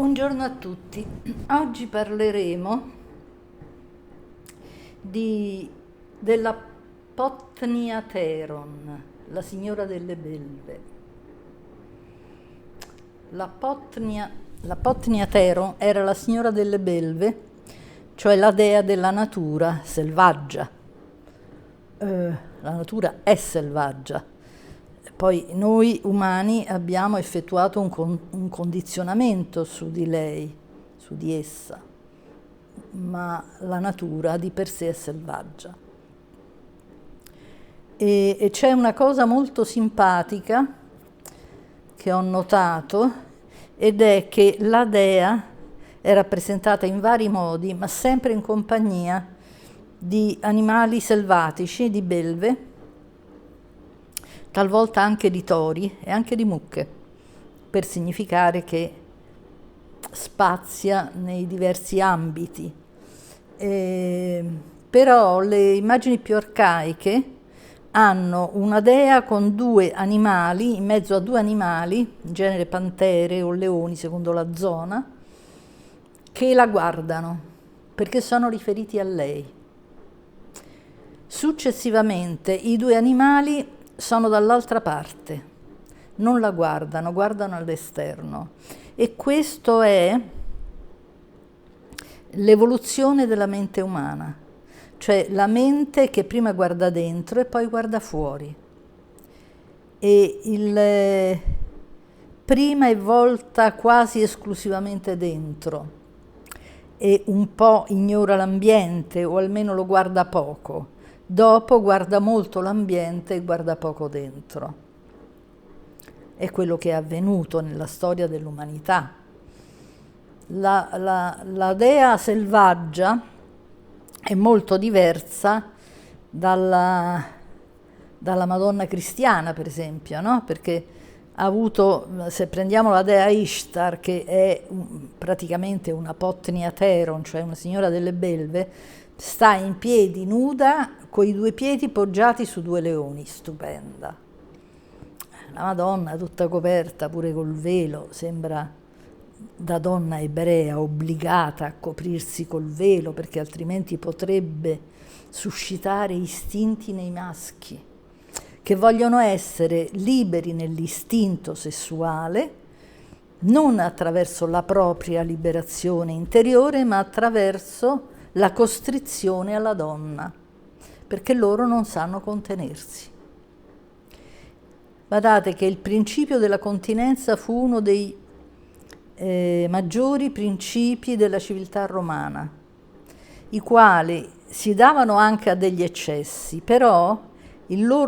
Buongiorno a tutti. Oggi parleremo della Potnia Theron, la signora delle belve. La Potnia Theron era la signora delle belve, cioè la dea della natura selvaggia. La natura è selvaggia. Poi noi umani abbiamo effettuato un condizionamento su di lei, su di essa, ma la natura di per sé è selvaggia. E c'è una cosa molto simpatica che ho notato, ed è che la dea è rappresentata in vari modi, ma sempre in compagnia di animali selvatici, di belve, talvolta anche di tori e anche di mucche, per significare che spazia nei diversi ambiti. Però le immagini più arcaiche hanno una dea con due animali, in mezzo a due animali, in genere pantere o leoni secondo la zona, che la guardano perché sono riferiti a lei. Successivamente i due animali sono dall'altra parte, non la guardano, guardano all'esterno, e questo è l'evoluzione della mente umana, cioè la mente che prima guarda dentro e poi guarda fuori, e prima è volta quasi esclusivamente dentro e un po' ignora l'ambiente, o almeno lo guarda poco. Dopo guarda molto l'ambiente e guarda poco dentro. È quello che è avvenuto nella storia dell'umanità. La dea selvaggia è molto diversa dalla Madonna cristiana, per esempio, no? Perché ha avuto, se prendiamo la dea Ishtar, che è praticamente una Potnia Theron, cioè una signora delle belve, sta in piedi nuda, con i due piedi poggiati su due leoni, stupenda. La Madonna tutta coperta, pure col velo, sembra da donna ebrea obbligata a coprirsi col velo, perché altrimenti potrebbe suscitare istinti nei maschi, che vogliono essere liberi nell'istinto sessuale, non attraverso la propria liberazione interiore, ma attraverso la costrizione alla donna, perché loro non sanno contenersi. Guardate che il principio della continenza fu uno dei maggiori principi della civiltà romana, i quali si davano anche a degli eccessi, però la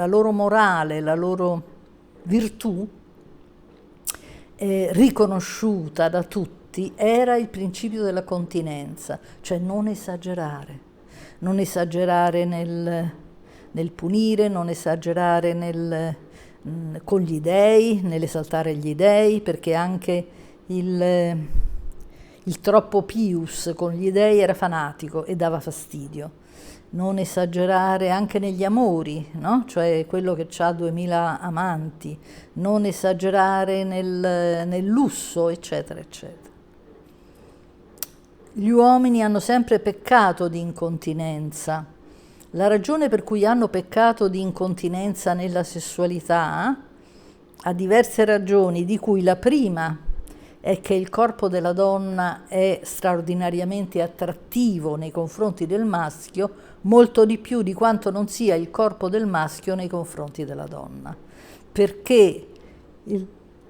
loro morale, la loro virtù riconosciuta da tutti era il principio della continenza, cioè non esagerare nel punire, non esagerare con gli dèi, nell'esaltare gli dèi, perché anche il troppo pius con gli dèi era fanatico e dava fastidio. Non esagerare anche negli amori, no? Cioè quello che ha 2000 amanti, non esagerare nel lusso, eccetera, eccetera. Gli uomini hanno sempre peccato di incontinenza. La ragione per cui hanno peccato di incontinenza nella sessualità ha diverse ragioni, di cui la prima è che il corpo della donna è straordinariamente attrattivo nei confronti del maschio, molto di più di quanto non sia il corpo del maschio nei confronti della donna, perché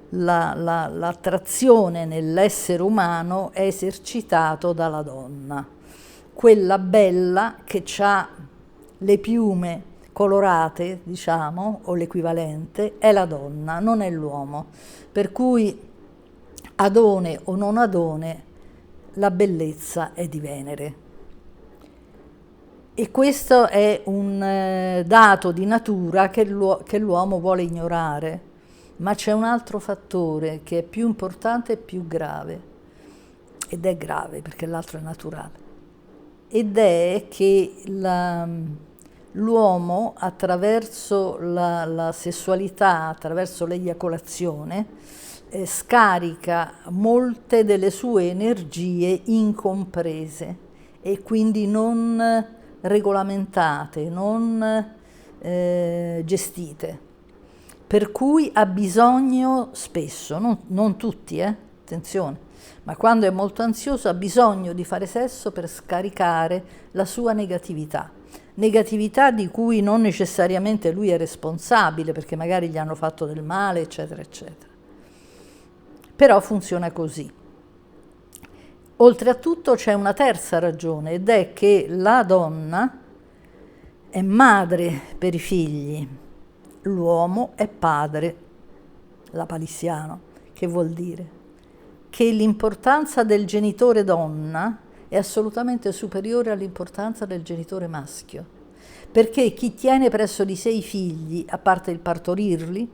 l'attrazione nell'essere umano è esercitato dalla donna, quella bella che ha le piume colorate, diciamo, o l'equivalente, è la donna, non è l'uomo, per cui Adone o non Adone, la bellezza è di Venere. E questo è un dato di natura che l'uomo vuole ignorare, ma c'è un altro fattore che è più importante e più grave, ed è grave perché l'altro è naturale, ed è che l'uomo attraverso la sessualità, attraverso l'eiaculazione, scarica molte delle sue energie incomprese e quindi non regolamentate, non gestite. Per cui ha bisogno spesso, non tutti, attenzione, ma quando è molto ansioso ha bisogno di fare sesso per scaricare la sua negatività di cui non necessariamente lui è responsabile, perché magari gli hanno fatto del male, eccetera, eccetera. Però funziona così. Oltre a tutto c'è una terza ragione, ed è che la donna è madre per i figli, l'uomo è padre, lapalissiano, che vuol dire che l'importanza del genitore donna è assolutamente superiore all'importanza del genitore maschio, perché chi tiene presso di sé i figli, a parte il partorirli,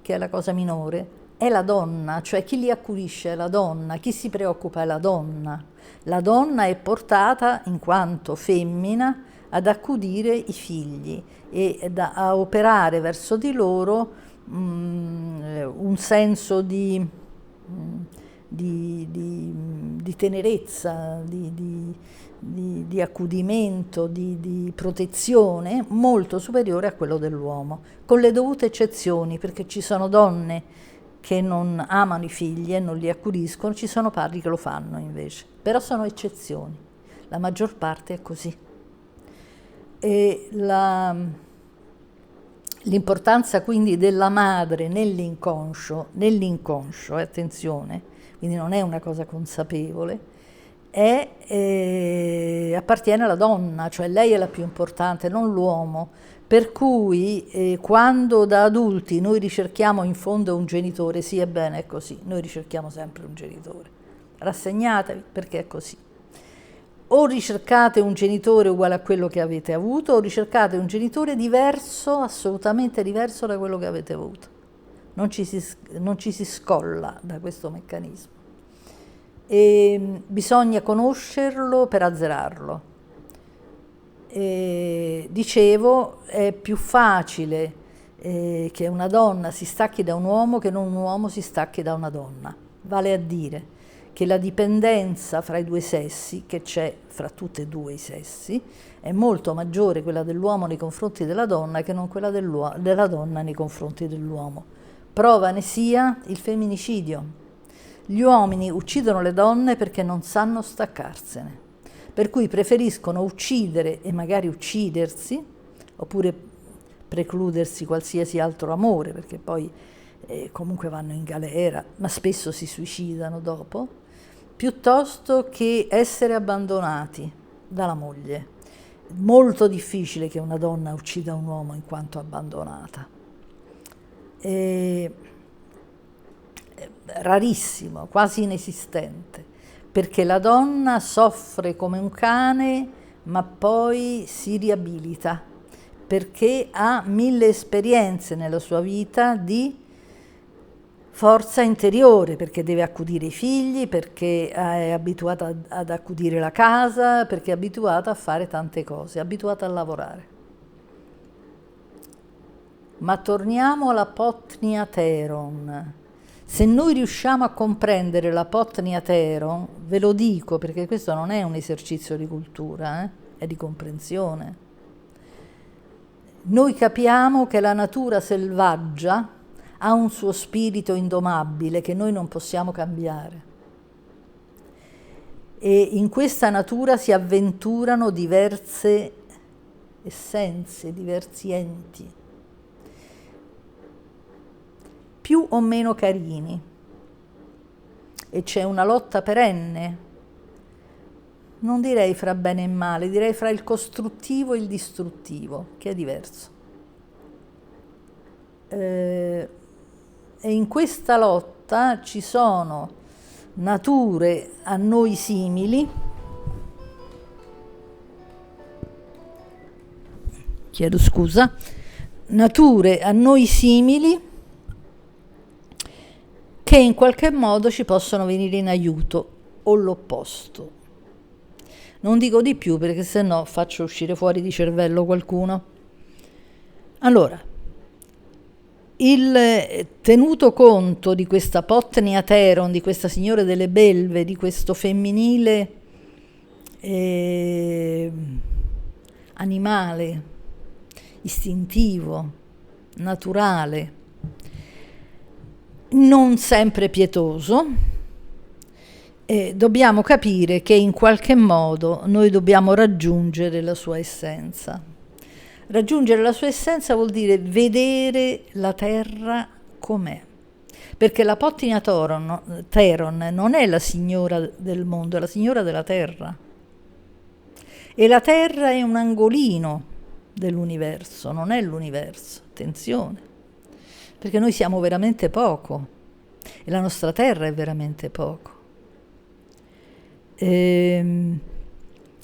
che è la cosa minore, è la donna, cioè chi li accudisce è la donna, chi si preoccupa è la donna. La donna è portata, in quanto femmina, ad accudire i figli e a operare verso di loro un senso di tenerezza, di accudimento, di protezione molto superiore a quello dell'uomo, con le dovute eccezioni, perché ci sono donne che non amano i figli e non li accudiscono, ci sono padri che lo fanno invece, però sono eccezioni, la maggior parte è così. E l'importanza quindi della madre nell'inconscio, attenzione, quindi non è una cosa consapevole, appartiene alla donna, cioè lei è la più importante, non l'uomo. Per cui quando da adulti noi ricerchiamo in fondo un genitore, sì, ebbene è così, noi ricerchiamo sempre un genitore, rassegnatevi perché è così. O ricercate un genitore uguale a quello che avete avuto, o ricercate un genitore diverso, assolutamente diverso da quello che avete avuto. Non ci si scolla da questo meccanismo. E bisogna conoscerlo per azzerarlo. Dicevo, è più facile che una donna si stacchi da un uomo che non un uomo si stacchi da una donna. Vale a dire che la dipendenza fra i due sessi, che c'è fra tutti e due i sessi, è molto maggiore quella dell'uomo nei confronti della donna che non quella della donna nei confronti dell'uomo. Prova ne sia il femminicidio. Gli uomini uccidono le donne perché non sanno staccarsene, per cui preferiscono uccidere e magari uccidersi, oppure precludersi qualsiasi altro amore, perché poi comunque vanno in galera, ma spesso si suicidano dopo, piuttosto che essere abbandonati dalla moglie. Molto difficile che una donna uccida un uomo in quanto abbandonata. Rarissimo, quasi inesistente, perché la donna soffre come un cane, ma poi si riabilita, perché ha 1000 esperienze nella sua vita di forza interiore, perché deve accudire i figli, perché è abituata ad accudire la casa, perché è abituata a fare tante cose, è abituata a lavorare. Ma torniamo alla Potnia Theron. Se noi riusciamo a comprendere la Potnia Theron, ve lo dico perché questo non è un esercizio di cultura, è di comprensione. Noi capiamo che la natura selvaggia ha un suo spirito indomabile che noi non possiamo cambiare. E in questa natura si avventurano diverse essenze, diversi enti, più o meno carini, e c'è una lotta perenne, non direi fra bene e male, direi fra il costruttivo e il distruttivo, che è diverso. E in questa lotta ci sono nature a noi simili, chiedo scusa, nature a noi simili che in qualche modo ci possono venire in aiuto, o l'opposto. Non dico di più perché sennò faccio uscire fuori di cervello qualcuno. Allora, Tenuto conto di questa Potnia Theron, di questa signora delle belve, di questo femminile animale, istintivo, naturale, non sempre pietoso, dobbiamo capire che in qualche modo noi dobbiamo raggiungere la sua essenza. Raggiungere la sua essenza vuol dire vedere la terra com'è, perché la Potnia Theron non è la signora del mondo, è la signora della terra, e la terra è un angolino dell'universo, non è l'universo, attenzione, perché noi siamo veramente poco e la nostra terra è veramente poco.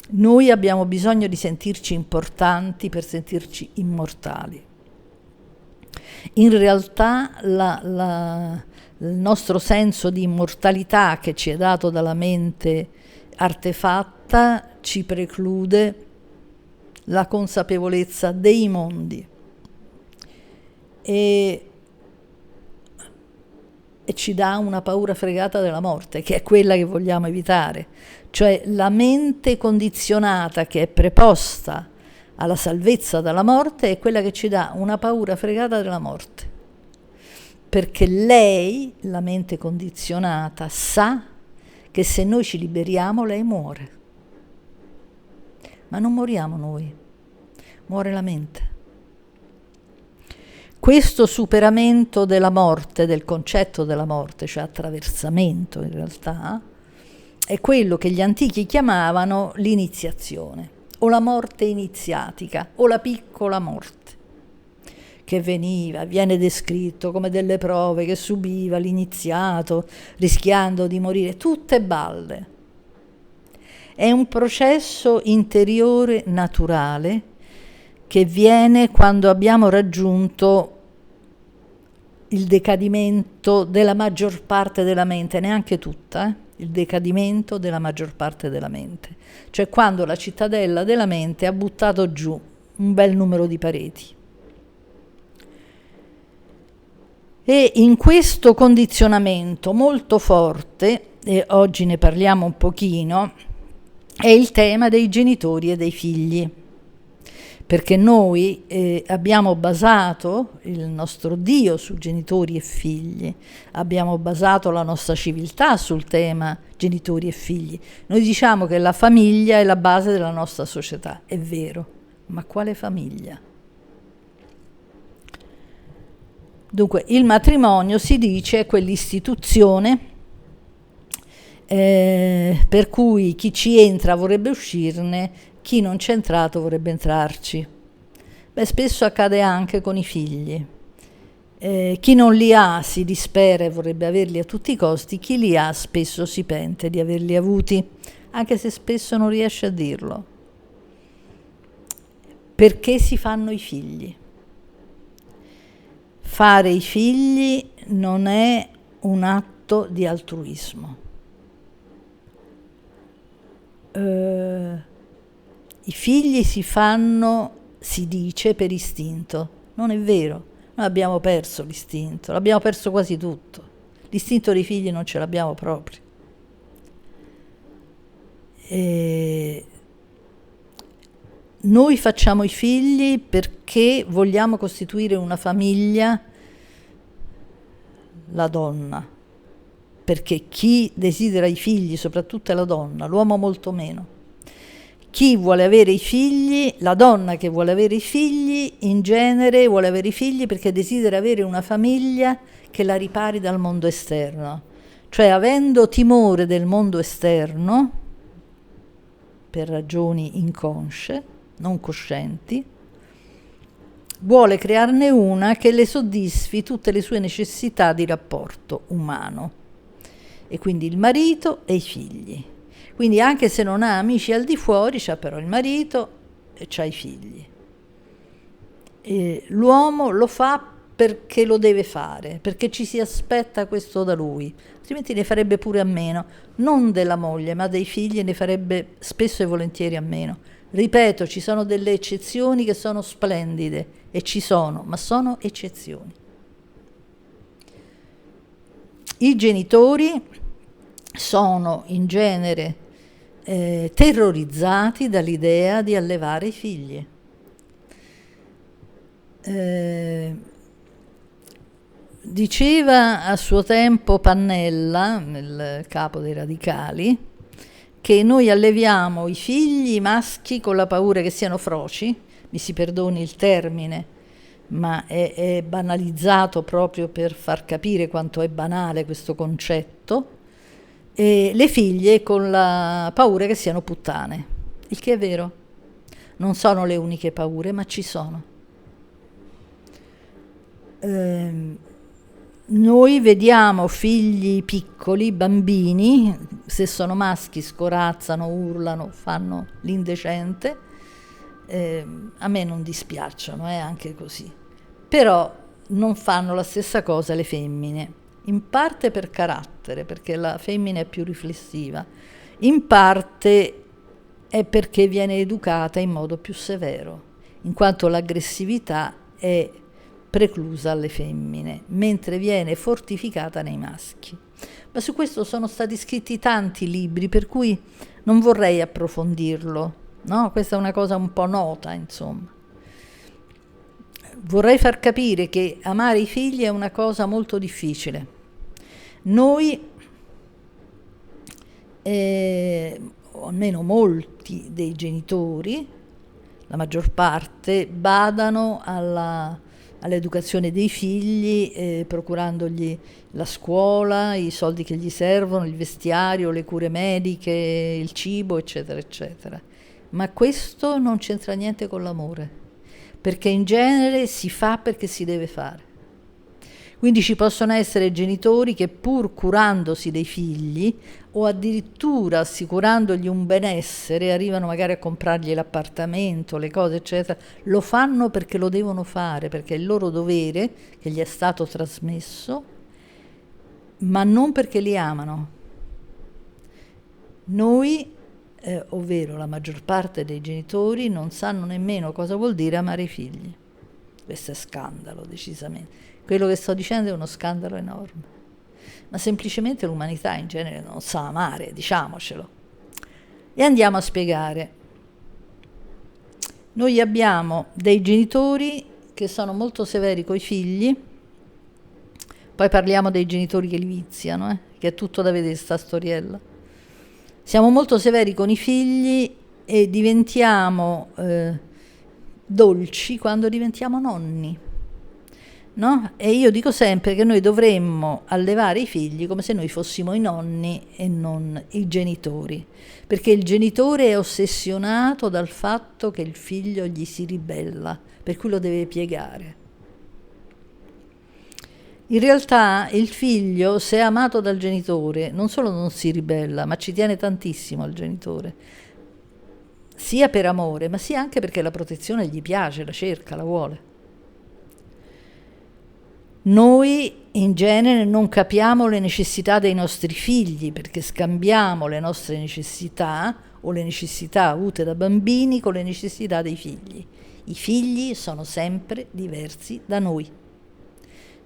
Noi abbiamo bisogno di sentirci importanti per sentirci immortali. In realtà il nostro senso di immortalità che ci è dato dalla mente artefatta ci preclude la consapevolezza dei mondi e ci dà una paura fregata della morte, che è quella che vogliamo evitare. Cioè la mente condizionata che è preposta alla salvezza dalla morte è quella che ci dà una paura fregata della morte, perché lei, la mente condizionata, sa che se noi ci liberiamo lei muore, ma non moriamo noi, muore la mente. Questo superamento della morte, del concetto della morte, cioè attraversamento in realtà, è quello che gli antichi chiamavano l'iniziazione, o la morte iniziatica, o la piccola morte, che viene descritto come delle prove che subiva l'iniziato, rischiando di morire, tutte balle. È un processo interiore naturale che viene quando abbiamo raggiunto il decadimento della maggior parte della mente, neanche tutta, il decadimento della maggior parte della mente, cioè quando la cittadella della mente ha buttato giù un bel numero di pareti. E in questo condizionamento molto forte, e oggi ne parliamo un pochino, è il tema dei genitori e dei figli, perché noi abbiamo basato il nostro Dio su genitori e figli, abbiamo basato la nostra civiltà sul tema genitori e figli. Noi diciamo che la famiglia è la base della nostra società, è vero, ma quale famiglia? Dunque, il matrimonio, si dice, è quell'istituzione per cui chi ci entra vorrebbe uscirne, chi non c'è entrato vorrebbe entrarci. Beh, spesso accade anche con i figli. Chi non li ha si dispera e vorrebbe averli a tutti i costi, chi li ha spesso si pente di averli avuti, anche se spesso non riesce a dirlo. Perché si fanno i figli? Fare i figli non è un atto di altruismo. I figli si fanno, si dice, per istinto. Non è vero, noi abbiamo perso l'istinto, l'abbiamo perso quasi tutto. L'istinto dei figli non ce l'abbiamo proprio. Noi facciamo i figli perché vogliamo costituire una famiglia, la donna, perché chi desidera i figli soprattutto è la donna, l'uomo molto meno. Chi vuole avere i figli, la donna che vuole avere i figli, in genere vuole avere i figli perché desidera avere una famiglia che la ripari dal mondo esterno, cioè avendo timore del mondo esterno, per ragioni inconsce, non coscienti, vuole crearne una che le soddisfi tutte le sue necessità di rapporto umano, e quindi il marito e i figli. Quindi anche se non ha amici al di fuori, c'ha però il marito e c'ha i figli. E l'uomo lo fa perché lo deve fare, perché ci si aspetta questo da lui, altrimenti ne farebbe pure a meno, non della moglie ma dei figli ne farebbe spesso e volentieri a meno. Ripeto, ci sono delle eccezioni che sono splendide, e ci sono, ma sono eccezioni. I genitori sono in genere terrorizzati dall'idea di allevare i figli. Diceva a suo tempo Pannella, nel capo dei radicali, che noi alleviamo i figli maschi con la paura che siano froci, mi si perdoni il termine, ma è banalizzato proprio per far capire quanto è banale questo concetto, e le figlie con la paura che siano puttane, il che è vero. Non sono le uniche paure, ma ci sono. Noi vediamo figli piccoli, bambini, se sono maschi scorazzano, urlano, fanno l'indecente, a me non dispiacciono, anche così, però non fanno la stessa cosa le femmine, in parte per carattere, perché la femmina è più riflessiva, in parte è perché viene educata in modo più severo, in quanto l'aggressività è preclusa alle femmine, mentre viene fortificata nei maschi. Ma su questo sono stati scritti tanti libri, per cui non vorrei approfondirlo, no? Questa è una cosa un po' nota, insomma. Vorrei far capire che amare i figli è una cosa molto difficile. Noi, o almeno molti dei genitori, la maggior parte, badano all'educazione dei figli, procurandogli la scuola, i soldi che gli servono, il vestiario, le cure mediche, il cibo, eccetera, eccetera. Ma questo non c'entra niente con l'amore, perché in genere si fa perché si deve fare. Quindi ci possono essere genitori che, pur curandosi dei figli o addirittura assicurandogli un benessere, arrivano magari a comprargli l'appartamento, le cose eccetera, lo fanno perché lo devono fare, perché è il loro dovere che gli è stato trasmesso, ma non perché li amano. Noi, ovvero la maggior parte dei genitori, non sanno nemmeno cosa vuol dire amare i figli. Questo è scandalo, decisamente. Quello che sto dicendo è uno scandalo enorme, ma semplicemente l'umanità in genere non sa amare, diciamocelo. E andiamo a spiegare. Noi abbiamo dei genitori che sono molto severi coi figli, poi parliamo dei genitori che li viziano, che è tutto da vedere sta storiella. Siamo molto severi con i figli e diventiamo dolci quando diventiamo nonni. No? E io dico sempre che noi dovremmo allevare i figli come se noi fossimo i nonni e non i genitori, perché il genitore è ossessionato dal fatto che il figlio gli si ribella, per cui lo deve piegare. In realtà il figlio, se è amato dal genitore, non solo non si ribella, ma ci tiene tantissimo al genitore, sia per amore, ma sia anche perché la protezione gli piace, la cerca, la vuole. Noi in genere non capiamo le necessità dei nostri figli, perché scambiamo le nostre necessità o le necessità avute da bambini con le necessità dei figli. I figli sono sempre diversi da noi.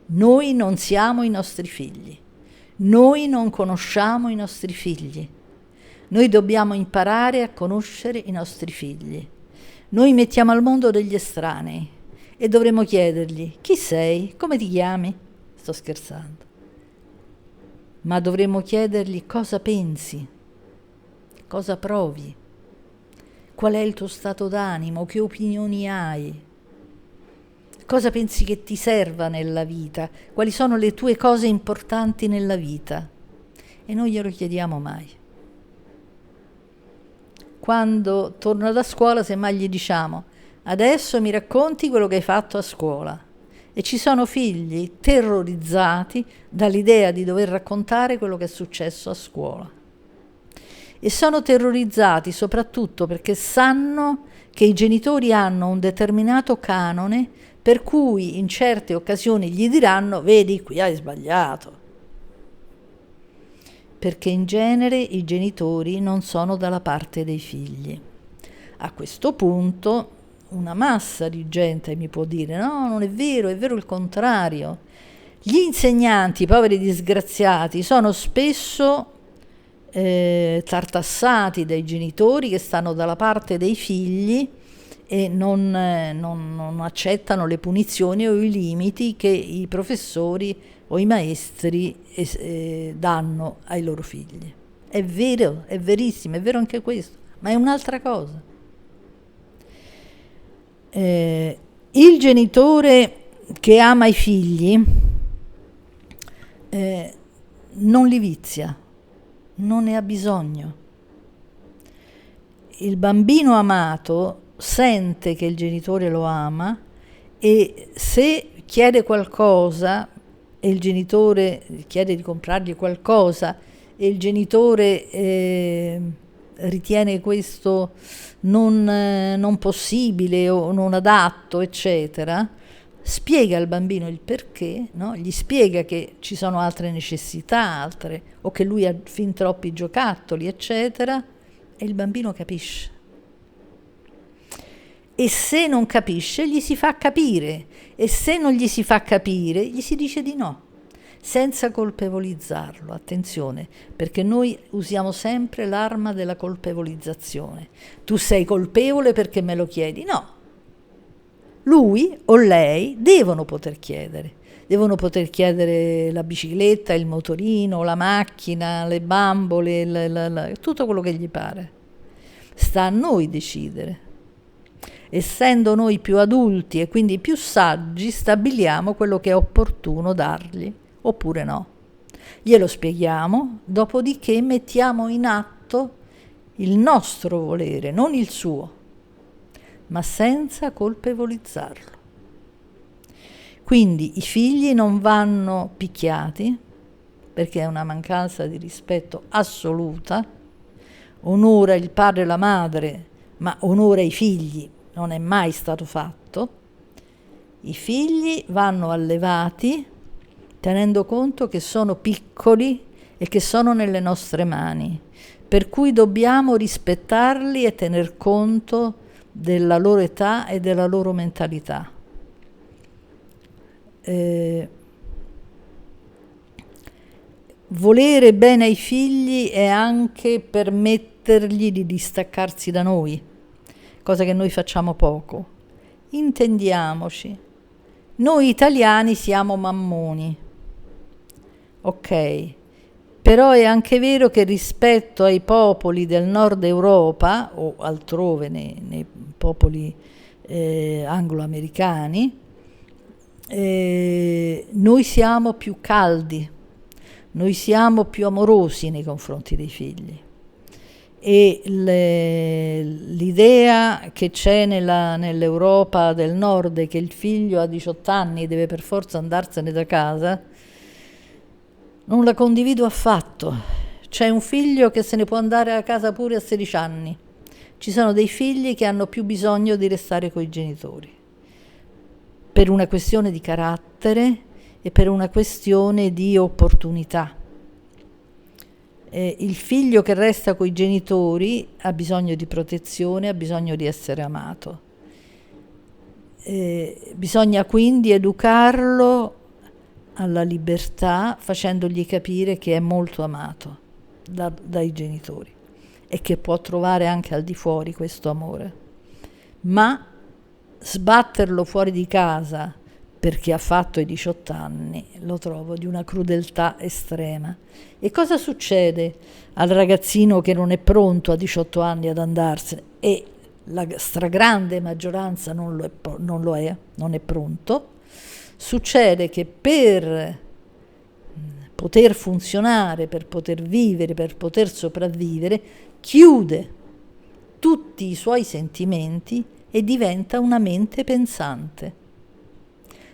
Noi non siamo i nostri figli. Noi non conosciamo i nostri figli. Noi dobbiamo imparare a conoscere i nostri figli. Noi mettiamo al mondo degli estranei e dovremo chiedergli: chi sei? Come ti chiami? Sto scherzando. Ma dovremmo chiedergli: cosa pensi? Cosa provi? Qual è il tuo stato d'animo? Che opinioni hai? Cosa pensi che ti serva nella vita? Quali sono le tue cose importanti nella vita? E non glielo chiediamo mai. Quando torna da scuola, semmai gli diciamo: adesso mi racconti quello che hai fatto a scuola. E ci sono figli terrorizzati dall'idea di dover raccontare quello che è successo a scuola. E sono terrorizzati soprattutto perché sanno che i genitori hanno un determinato canone per cui in certe occasioni gli diranno: vedi, qui hai sbagliato. Perché in genere i genitori non sono dalla parte dei figli. A questo punto una massa di gente mi può dire: no, non è vero il contrario. Gli insegnanti, i poveri disgraziati, sono spesso tartassati dai genitori che stanno dalla parte dei figli e non accettano le punizioni o i limiti che i professori o i maestri danno ai loro figli. È vero, è verissimo, è vero anche questo, ma è un'altra cosa. Il genitore che ama i figli non li vizia, non ne ha bisogno. Il bambino amato sente che il genitore lo ama e se chiede qualcosa e il genitore chiede di comprargli qualcosa e il genitore ritiene questo non possibile o non adatto, eccetera, spiega al bambino il perché, no? Gli spiega che ci sono altre necessità, o che lui ha fin troppi giocattoli, eccetera, e il bambino capisce. E se non capisce, gli si fa capire, e se non gli si fa capire, gli si dice di no, senza colpevolizzarlo. Attenzione, perché noi usiamo sempre l'arma della colpevolizzazione. Tu sei colpevole perché me lo chiedi? No. Lui o lei devono poter chiedere la bicicletta, il motorino, la macchina, le bambole, tutto quello che gli pare. Sta a noi decidere. Essendo noi più adulti e quindi più saggi, stabiliamo quello che è opportuno dargli, oppure no. Glielo spieghiamo, dopodiché mettiamo in atto il nostro volere, non il suo, ma senza colpevolizzarlo. Quindi i figli non vanno picchiati, perché è una mancanza di rispetto assoluta, onora il padre e la madre, ma onora i figli, non è mai stato fatto. I figli vanno allevati tenendo conto che sono piccoli e che sono nelle nostre mani, per cui dobbiamo rispettarli e tener conto della loro età e della loro mentalità. Volere bene ai figli è anche permettergli di distaccarsi da noi, cosa che noi facciamo poco. Intendiamoci, noi italiani siamo mammoni, ok, però è anche vero che rispetto ai popoli del nord Europa o altrove nei popoli anglo-americani, noi siamo più caldi, noi siamo più amorosi nei confronti dei figli. E l'idea che c'è nell'Europa del Nord è che il figlio a 18 anni deve per forza andarsene da casa, non la condivido affatto. C'è un figlio che se ne può andare a casa pure a 16 anni. Ci sono dei figli che hanno più bisogno di restare coi genitori, per una questione di carattere e per una questione di opportunità. Il figlio che resta coi genitori ha bisogno di protezione, ha bisogno di essere amato. Bisogna quindi educarlo alla libertà, facendogli capire che è molto amato dai genitori e che può trovare anche al di fuori questo amore. Ma sbatterlo fuori di casa perché ha fatto i 18 anni lo trovo di una crudeltà estrema. E cosa succede al ragazzino che non è pronto a 18 anni ad andarsene? E la stragrande maggioranza non è pronto. Succede che per poter funzionare, per poter vivere, per poter sopravvivere, chiude tutti i suoi sentimenti e diventa una mente pensante.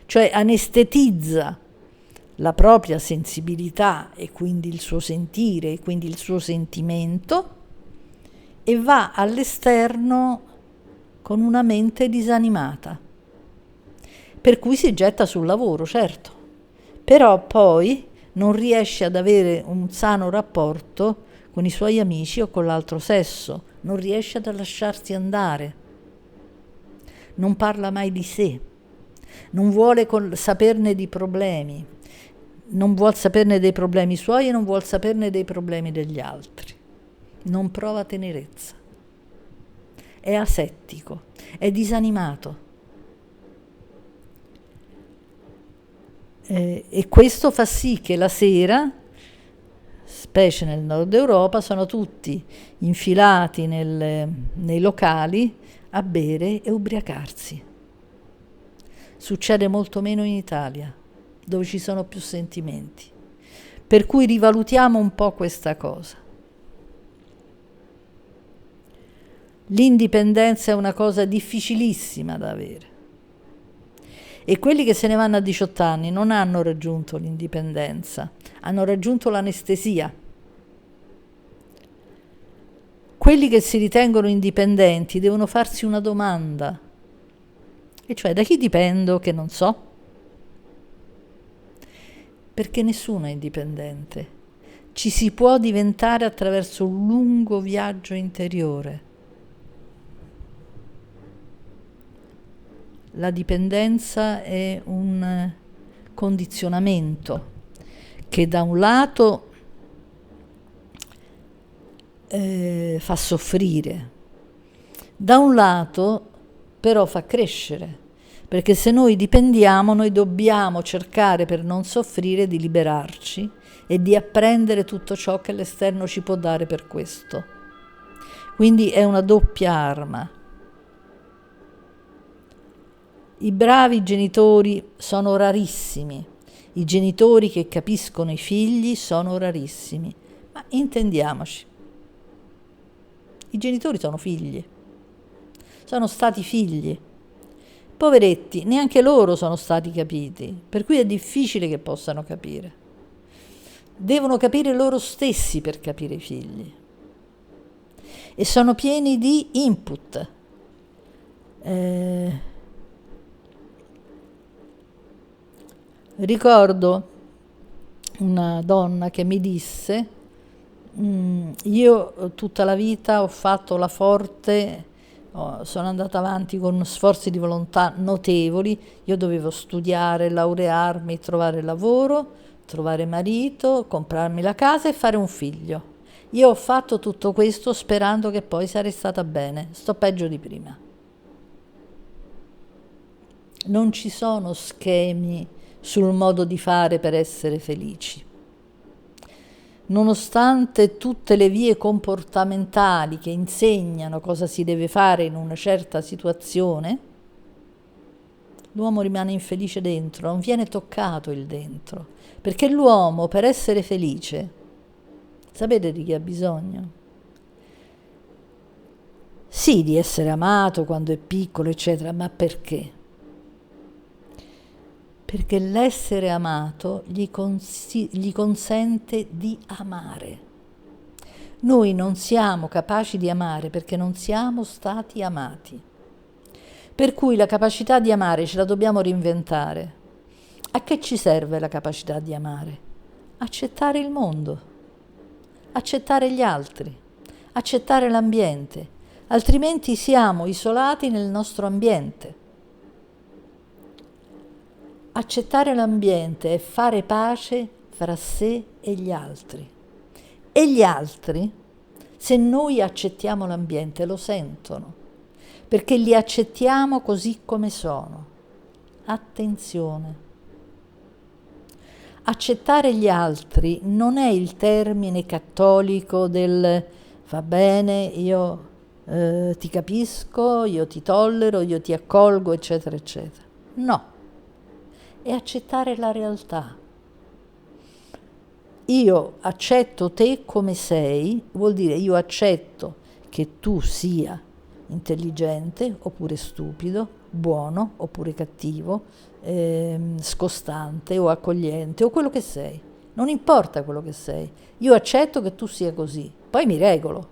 Cioè anestetizza la propria sensibilità e quindi il suo sentire e quindi il suo sentimento e va all'esterno con una mente disanimata. Per cui si getta sul lavoro, certo, però poi non riesce ad avere un sano rapporto con i suoi amici o con l'altro sesso, non riesce ad lasciarsi andare, non parla mai di sé, non vuole saperne di problemi, non vuol saperne dei problemi suoi e non vuol saperne dei problemi degli altri. Non prova tenerezza. È asettico, è disanimato. E questo fa sì che la sera, specie nel nord Europa, sono tutti infilati nei locali a bere e ubriacarsi. Succede molto meno in Italia, dove ci sono più sentimenti. Per cui rivalutiamo un po' questa cosa. L'indipendenza è una cosa difficilissima da avere. E quelli che se ne vanno a 18 anni non hanno raggiunto l'indipendenza, hanno raggiunto l'anestesia. Quelli che si ritengono indipendenti devono farsi una domanda, e cioè da chi dipendo che non so? Perché nessuno è indipendente. Ci si può diventare attraverso un lungo viaggio interiore. La dipendenza è un condizionamento che da un lato fa soffrire, da un lato però fa crescere, perché se noi dipendiamo noi dobbiamo cercare, per non soffrire, di liberarci e di apprendere tutto ciò che l'esterno ci può dare per questo. Quindi è una doppia arma. I bravi genitori sono rarissimi, i genitori che capiscono i figli sono rarissimi, ma intendiamoci, i genitori sono figli, sono stati figli, poveretti, neanche loro sono stati capiti, per cui è difficile che possano capire, devono capire loro stessi per capire i figli e sono pieni di input. Ricordo una donna che mi disse: io tutta la vita ho fatto la forte, sono andata avanti con sforzi di volontà notevoli, io dovevo studiare, laurearmi, trovare lavoro, trovare marito, comprarmi la casa e fare un figlio. Io ho fatto tutto questo sperando che poi sarei stata bene, sto peggio di prima. Non ci sono schemi sul modo di fare per essere felici. Nonostante tutte le vie comportamentali che insegnano cosa si deve fare in una certa situazione, l'uomo rimane infelice dentro, non viene toccato il dentro, perché l'uomo, per essere felice, sapete di chi ha bisogno? Sì, di essere amato quando è piccolo, eccetera, ma perché? Perché l'essere amato gli consente di amare. Noi non siamo capaci di amare perché non siamo stati amati. Per cui la capacità di amare ce la dobbiamo reinventare. A che ci serve la capacità di amare? Accettare il mondo, accettare gli altri, accettare l'ambiente, altrimenti siamo isolati nel nostro ambiente. Accettare l'ambiente è fare pace fra sé e gli altri. E gli altri, se noi accettiamo l'ambiente, lo sentono, perché li accettiamo così come sono. Attenzione. Accettare gli altri non è il termine cattolico del va bene, io ti capisco, io ti tollero, io ti accolgo, eccetera, eccetera. No. E accettare la realtà. Io accetto te come sei, vuol dire io accetto che tu sia intelligente oppure stupido, buono oppure cattivo, scostante o accogliente o quello che sei. Non importa quello che sei, io accetto che tu sia così, poi mi regolo.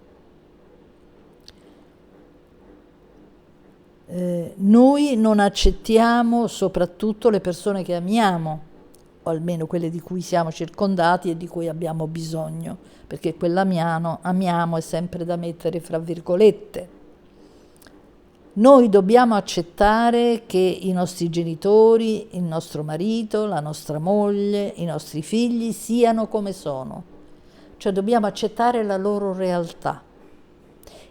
Noi non accettiamo soprattutto le persone che amiamo, o almeno quelle di cui siamo circondati e di cui abbiamo bisogno, perché quell'amiamo è sempre da mettere fra virgolette. Noi dobbiamo accettare che i nostri genitori, il nostro marito, la nostra moglie, i nostri figli siano come sono. Cioè dobbiamo accettare la loro realtà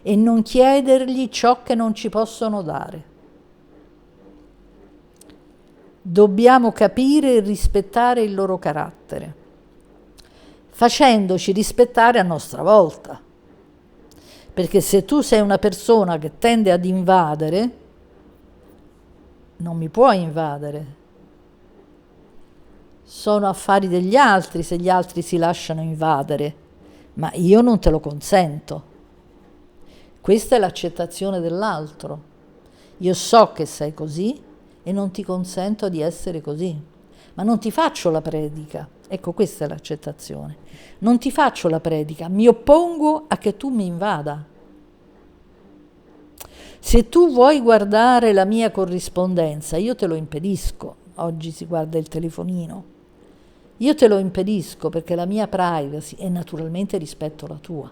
e non chiedergli ciò che non ci possono dare. Dobbiamo capire e rispettare il loro carattere, facendoci rispettare a nostra volta. Perché se tu sei una persona che tende ad invadere, non mi puoi invadere. Sono affari degli altri se gli altri si lasciano invadere, ma io non te lo consento. Questa è l'accettazione dell'altro. Io so che sei così e non ti consento di essere così, ma non ti faccio la predica. Ecco, questa è l'accettazione. Non ti faccio la predica, mi oppongo a che tu mi invada. Se tu vuoi guardare la mia corrispondenza, io te lo impedisco. Oggi si guarda il telefonino. Io te lo impedisco perché la mia privacy è naturalmente rispetto alla tua.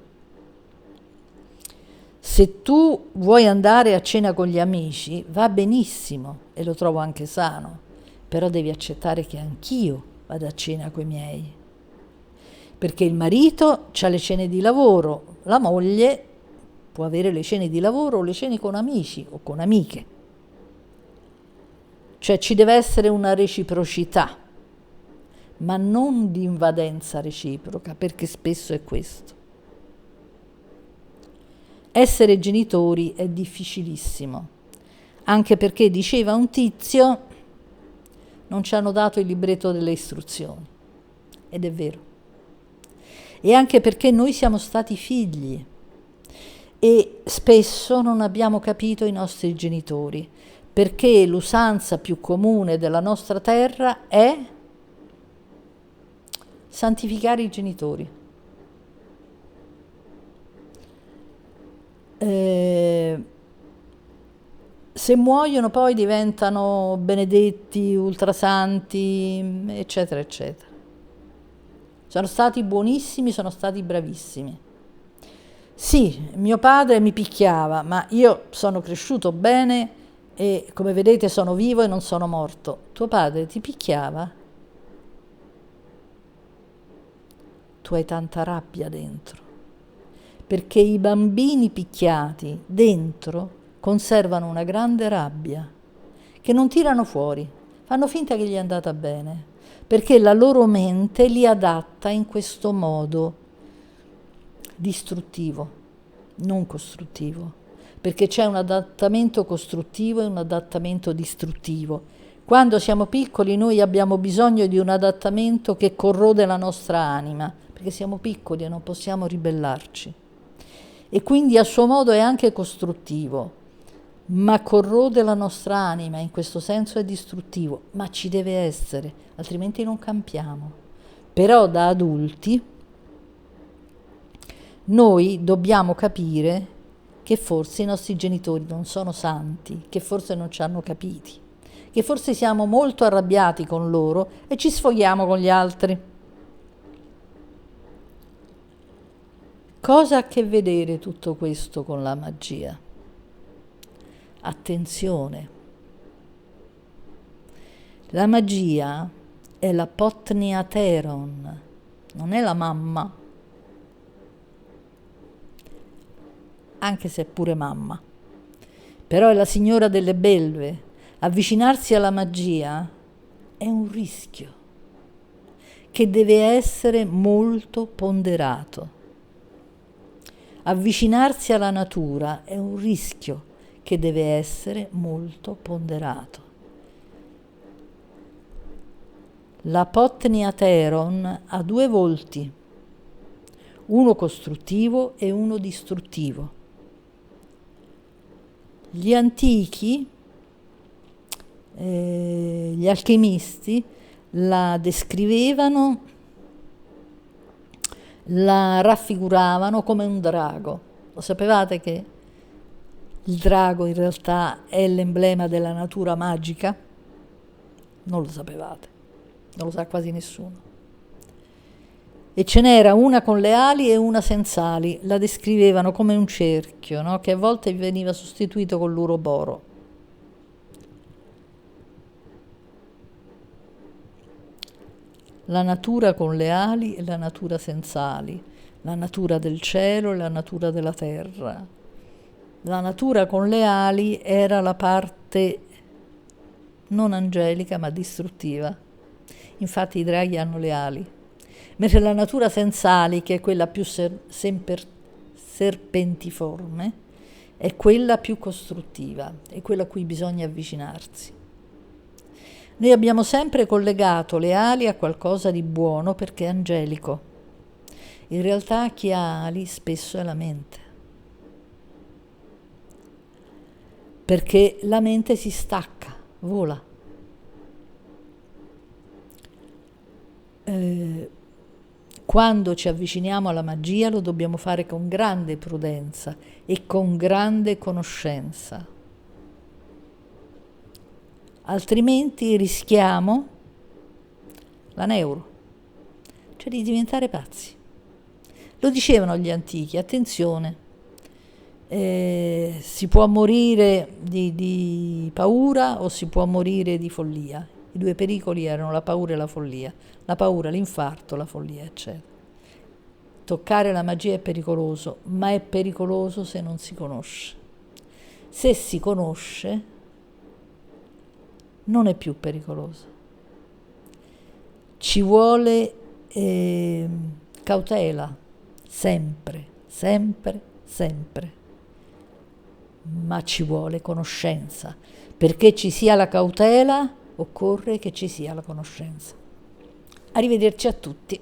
Se tu vuoi andare a cena con gli amici, va benissimo e lo trovo anche sano, però devi accettare che anch'io vado a cena con i miei. Perché il marito ha le cene di lavoro, la moglie può avere le cene di lavoro o le cene con amici o con amiche. Cioè ci deve essere una reciprocità, ma non di invadenza reciproca, perché spesso è questo. Essere genitori è difficilissimo, anche perché, diceva un tizio, non ci hanno dato il libretto delle istruzioni, ed è vero. E anche perché noi siamo stati figli e spesso non abbiamo capito i nostri genitori, perché l'usanza più comune della nostra terra è santificare i genitori. Se muoiono poi diventano benedetti, ultrasanti, eccetera, eccetera. Sono stati buonissimi, sono stati bravissimi. Sì, mio padre mi picchiava, ma io sono cresciuto bene e come vedete sono vivo e non sono morto. Tuo padre ti picchiava? Tu hai tanta rabbia dentro, perché i bambini picchiati dentro conservano una grande rabbia che non tirano fuori, fanno finta che gli è andata bene, perché la loro mente li adatta in questo modo distruttivo, non costruttivo, perché c'è un adattamento costruttivo e un adattamento distruttivo. Quando siamo piccoli noi abbiamo bisogno di un adattamento che corrode la nostra anima, perché siamo piccoli e non possiamo ribellarci. E quindi a suo modo è anche costruttivo, ma corrode la nostra anima, in questo senso è distruttivo, ma ci deve essere, altrimenti non campiamo. Però da adulti noi dobbiamo capire che forse i nostri genitori non sono santi, che forse non ci hanno capiti, che forse siamo molto arrabbiati con loro e ci sfoghiamo con gli altri. Cosa ha a che vedere tutto questo con la magia? Attenzione, la magia è la potniateron, non è la mamma, anche se è pure mamma, però è la signora delle belve. Avvicinarsi alla magia è un rischio che deve essere molto ponderato. Avvicinarsi alla natura è un rischio che deve essere molto ponderato. La potniateron ha due volti, uno costruttivo e uno distruttivo. Gli antichi, gli alchimisti, la descrivevano, la raffiguravano come un drago. Lo sapevate che il drago in realtà è l'emblema della natura magica? Non lo sapevate, non lo sa quasi nessuno. e ce n'era una con le ali e una senza ali. La descrivevano come un cerchio, no? Che a volte veniva sostituito con l'uroboro. La natura con le ali e la natura senza ali, la natura del cielo e la natura della terra. La natura con le ali era la parte non angelica ma distruttiva. Infatti i draghi hanno le ali, mentre la natura senza ali, che è quella più serpentiforme, è quella più costruttiva, è quella a cui bisogna avvicinarsi. Noi abbiamo sempre collegato le ali a qualcosa di buono perché è angelico. In realtà chi ha ali spesso è la mente, perché la mente si stacca, vola. Quando ci avviciniamo alla magia lo dobbiamo fare con grande prudenza e con grande conoscenza, altrimenti rischiamo la neuro, cioè di diventare pazzi. Lo dicevano gli antichi, attenzione, si può morire di paura o si può morire di follia. I due pericoli erano la paura e la follia. La paura, l'infarto, la follia, eccetera. Toccare la magia è pericoloso, ma è pericoloso se non si conosce. Se si conosce, non è più pericoloso. Ci vuole cautela, sempre, sempre, sempre. Ma ci vuole conoscenza. Perché ci sia la cautela, occorre che ci sia la conoscenza. Arrivederci a tutti.